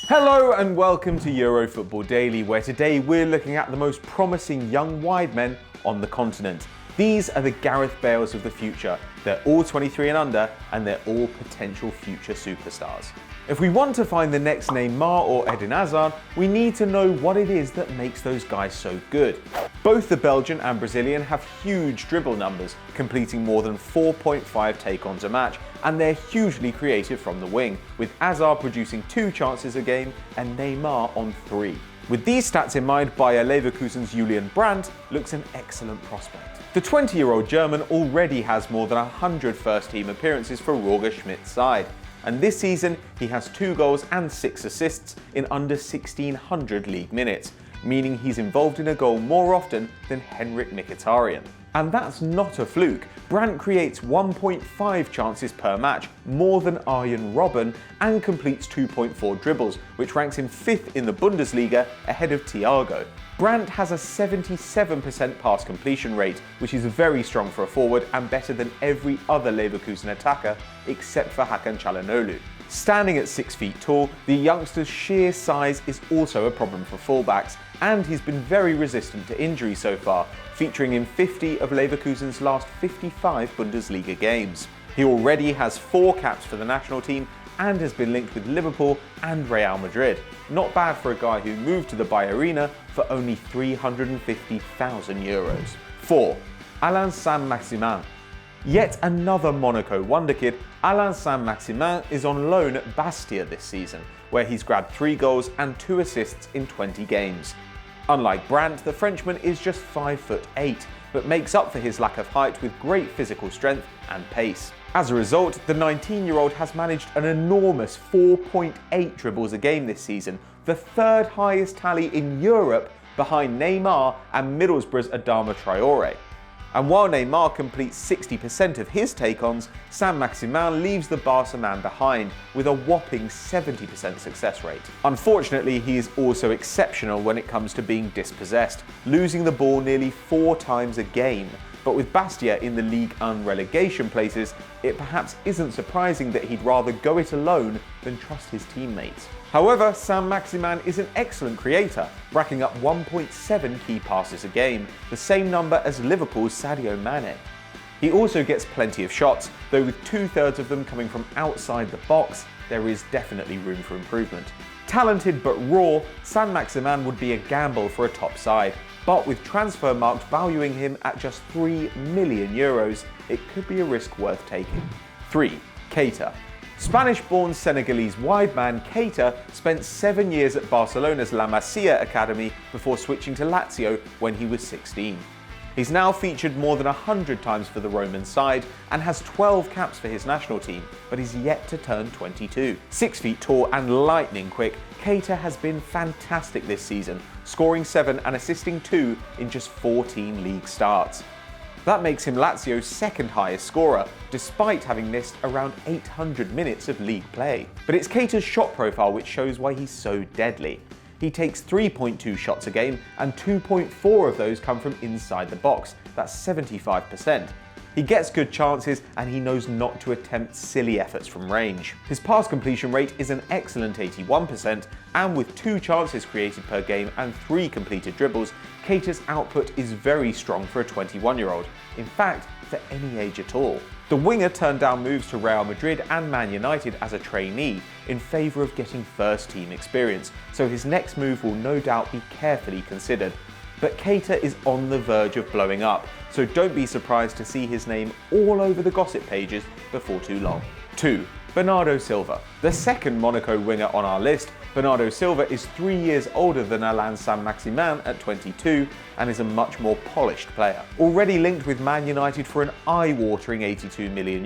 Hello and welcome to Euro Football Daily, where today we're looking at the most promising young wide men on the continent. These are the Gareth Bales of the future. They're all 23 and under, and they're all potential future superstars. If we want to find the next Neymar or Eden Hazard, we need to know what it is that makes those guys so good. Both the Belgian and Brazilian have huge dribble numbers, completing more than 4.5 take-ons a match, and they're hugely creative from the wing, with Hazard producing 2 chances a game and Neymar on 3. With these stats in mind, Bayer Leverkusen's Julian Brandt looks an excellent prospect. The 20-year-old German already has more than 100 first-team appearances for Roger Schmidt's side, and this season he has 2 goals and 6 assists in under 1,600 league minutes, meaning he's involved in a goal more often than Henrik Mkhitaryan. And that's not a fluke. Brandt creates 1.5 chances per match, more than Arjen Robben, and completes 2.4 dribbles, which ranks him 5th in the Bundesliga ahead of Thiago. Brandt has a 77% pass completion rate, which is very strong for a forward and better than every other Leverkusen attacker except for Hakan Çalhanoğlu. Standing at 6 feet tall, the youngster's sheer size is also a problem for fullbacks, and he's been very resistant to injury so far, featuring in 50 of Leverkusen's last 55 Bundesliga games. He already has 4 caps for the national team and has been linked with Liverpool and Real Madrid. Not bad for a guy who moved to the Bayer Arena for only €350,000. 4. Allan Saint-Maximin. Yet another Monaco wonderkid, Allan Saint-Maximin is on loan at Bastia this season, where he's grabbed 3 goals and 2 assists in 20 games. Unlike Brandt, the Frenchman is just 5'8", but makes up for his lack of height with great physical strength and pace. As a result, the 19-year-old has managed an enormous 4.8 dribbles a game this season, the 3rd highest tally in Europe behind Neymar and Middlesbrough's Adama Traore. And while Neymar completes 60% of his take-ons, Saint-Maximin leaves the Barca man behind with a whopping 70% success rate. Unfortunately, he is also exceptional when it comes to being dispossessed, losing the ball nearly 4 times a game. But with Bastia in the Ligue 1 relegation places, it perhaps isn't surprising that he'd rather go it alone than trust his teammates. However, Saint-Maximin is an excellent creator, racking up 1.7 key passes a game, the same number as Liverpool's Sadio Mane. He also gets plenty of shots, though with 2/3 of them coming from outside the box, there is definitely room for improvement. Talented but raw, Saint-Maximin would be a gamble for a top side, but with Transfermarkt valuing him at just €3 million, it could be a risk worth taking. 3. Keita. Spanish-born Senegalese wide man Keita spent 7 years at Barcelona's La Masia academy before switching to Lazio when he was 16. He's now featured more than 100 times for the Roman side and has 12 caps for his national team, but is yet to turn 22. 6 feet tall and lightning quick, Keita has been fantastic this season, scoring 7 and assisting 2 in just 14 league starts. That makes him Lazio's 2nd highest scorer, despite having missed around 800 minutes of league play. But it's Keita's shot profile which shows why he's so deadly. He takes 3.2 shots a game, and 2.4 of those come from inside the box. That's 75%. He gets good chances, and he knows not to attempt silly efforts from range. His pass completion rate is an excellent 81%, and with 2 chances created per game and 3 completed dribbles, Keita's output is very strong for a 21-year-old. In fact, for any age at all. The winger turned down moves to Real Madrid and Man United as a trainee in favour of getting first-team experience, so his next move will no doubt be carefully considered. But Keita is on the verge of blowing up, so don't be surprised to see his name all over the gossip pages before too long. 2. Bernardo Silva. The second Monaco winger on our list, Bernardo Silva is 3 years older than Allan Saint-Maximin at 22 and is a much more polished player. Already linked with Man United for an eye-watering €82 million,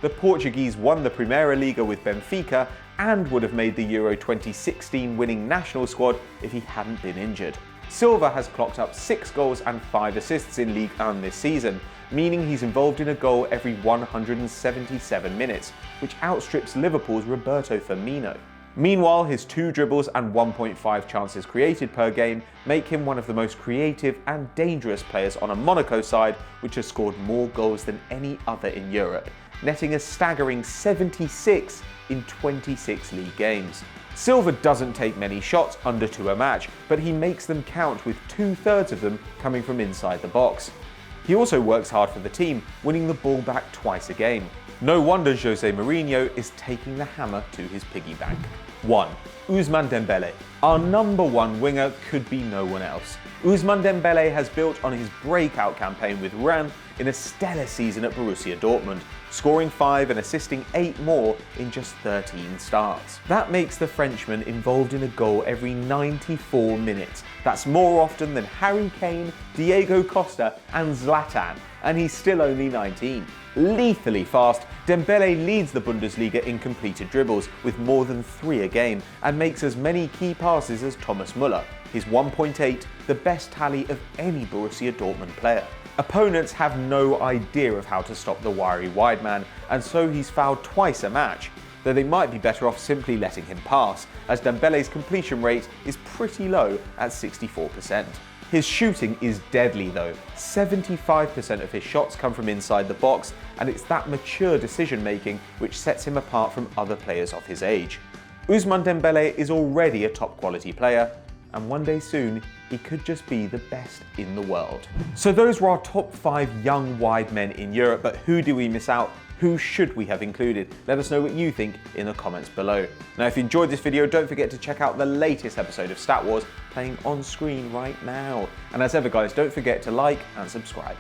the Portuguese won the Primeira Liga with Benfica and would have made the Euro 2016 winning national squad if he hadn't been injured. Silva has clocked up 6 goals and 5 assists in Ligue 1 this season, meaning he's involved in a goal every 177 minutes, which outstrips Liverpool's Roberto Firmino. Meanwhile, his 2 dribbles and 1.5 chances created per game make him one of the most creative and dangerous players on a Monaco side, which has scored more goals than any other in Europe, netting a staggering 76 in 26 league games. Silva doesn't take many shots under 2 a match, but he makes them count with 2/3 of them coming from inside the box. He also works hard for the team, winning the ball back twice a game. No wonder Jose Mourinho is taking the hammer to his piggy bank. 1. Ousmane Dembélé. Our number 1 winger could be no one else. Ousmane Dembélé has built on his breakout campaign with Rennes in a stellar season at Borussia Dortmund, scoring 5 and assisting 8 more in just 13 starts. That makes the Frenchman involved in a goal every 94 minutes. That's more often than Harry Kane, Diego Costa and Zlatan, and he's still only 19. Lethally fast, Dembélé leads the Bundesliga in completed dribbles with more than 3 a game and makes as many key passes as Thomas Müller, his 1.8, the best tally of any Borussia Dortmund player. Opponents have no idea of how to stop the wiry wide man, and so he's fouled twice a match, though they might be better off simply letting him pass, as Dembele's completion rate is pretty low at 64%. His shooting is deadly though. 75% of his shots come from inside the box, and it's that mature decision making which sets him apart from other players of his age. Ousmane Dembélé is already a top quality player, and one day soon he could just be the best in the world. So those were our top 5 young wide men in Europe, but who do we miss out? Who should we have included? Let us know what you think in the comments below. Now, if you enjoyed this video, don't forget to check out the latest episode of Stat Wars playing on screen right now. And as ever guys, don't forget to like and subscribe.